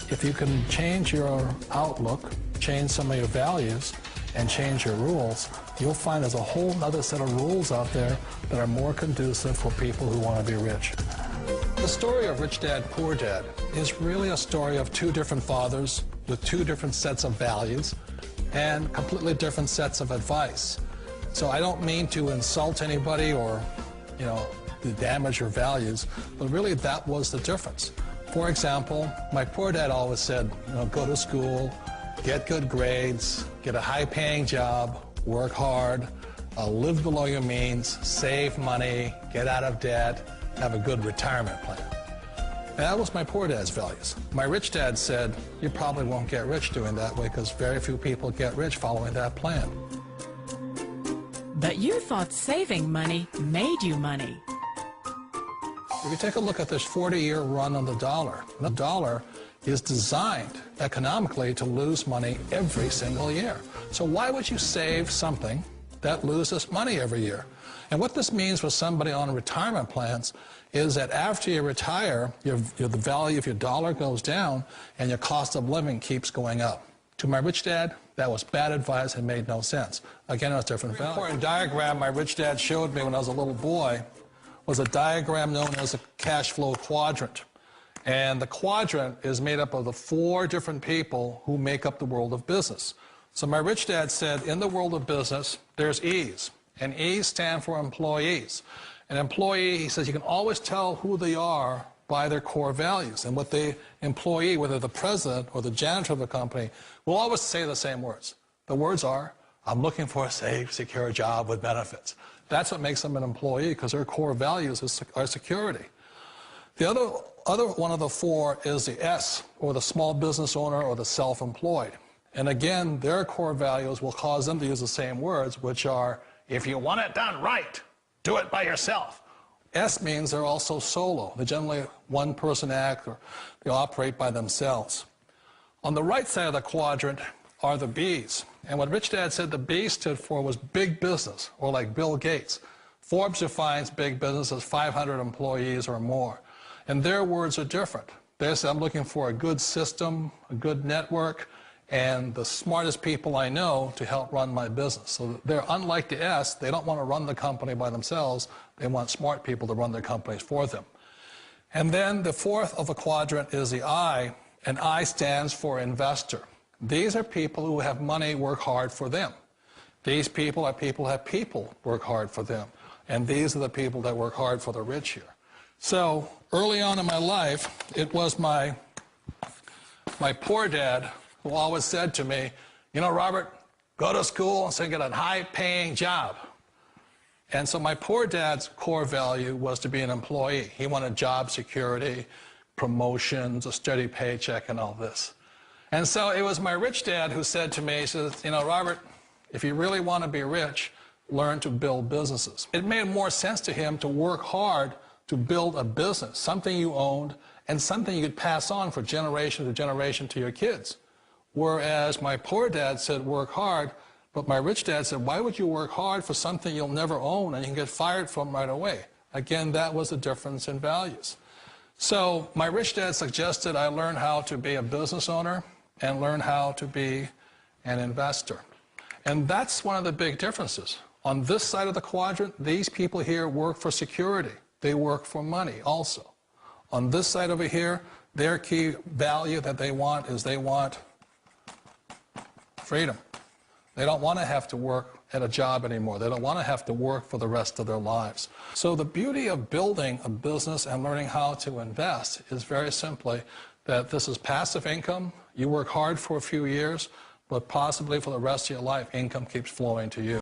If you can change your outlook, change some of your values, and change your rules, you'll find there's a whole other set of rules out there that are more conducive for people who want to be rich. The story of Rich Dad, Poor Dad is really a story of two different fathers with two different sets of values and completely different sets of advice. So I don't mean to insult anybody or, to damage your values, but really that was the difference. For example, my poor dad always said, go to school, get good grades, get a high-paying job, work hard, live below your means, save money, get out of debt, have a good retirement plan. And that was my poor dad's values. My rich dad said, you probably won't get rich doing that way because very few people get rich following that plan. But you thought saving money made you money. If you take a look at this 40-year run on the dollar is designed economically to lose money every single year. So why would you save something that loses money every year? And what this means for somebody on retirement plans is that after you retire, the value of your dollar goes down and your cost of living keeps going up. To my rich dad, that was bad advice and made no sense. Again, it was different value. An important diagram my rich dad showed me when I was a little boy was a diagram known as a cash flow quadrant. And the quadrant is made up of the 4 different people who make up the world of business. So my rich dad said, in the world of business, there's E's. And E's stand for employees. An employee, he says, you can always tell who they are by their core values. And what the employee, whether the president or the janitor of the company, will always say the same words. The words are, I'm looking for a safe, secure job with benefits. That's what makes them an employee, because their core values are security. The other one of the 4 is the S, or the small business owner or the self-employed. And again, their core values will cause them to use the same words, which are, if you want it done right, do it by yourself. S means they're also solo. They're generally one-person act, or they operate by themselves. On the right side of the quadrant are the B's. And what Rich Dad said the B stood for was big business, or like Bill Gates. Forbes defines big business as 500 employees or more. And their words are different. They say, I'm looking for a good system, a good network, and the smartest people I know to help run my business. So they're unlike the S. They don't want to run the company by themselves. They want smart people to run their companies for them. And then the 4th of a quadrant is the I, and I stands for investor. These are people who have money work hard for them. These people are people who have people work hard for them. And these are the people that work hard for the rich here. So early on in my life, it was my poor dad who always said to me, Robert, go to school and get a high-paying job. And so my poor dad's core value was to be an employee. He wanted job security, promotions, a steady paycheck, and all this. And so it was my rich dad who said to me, he says, Robert, if you really want to be rich, learn to build businesses. It made more sense to him to work hard to build a business, something you owned, and something you could pass on for generation to generation to your kids. Whereas my poor dad said, work hard, but my rich dad said, why would you work hard for something you'll never own and you can get fired from right away? Again, that was the difference in values. So my rich dad suggested I learn how to be a business owner and learn how to be an investor. And that's one of the big differences. On this side of the quadrant, these people here work for security. They work for money also. On this side over here, their key value that they want is they want freedom. They don't want to have to work at a job anymore. They don't want to have to work for the rest of their lives. So the beauty of building a business and learning how to invest is very simply that this is passive income. You work hard for a few years, but possibly for the rest of your life, income keeps flowing to you.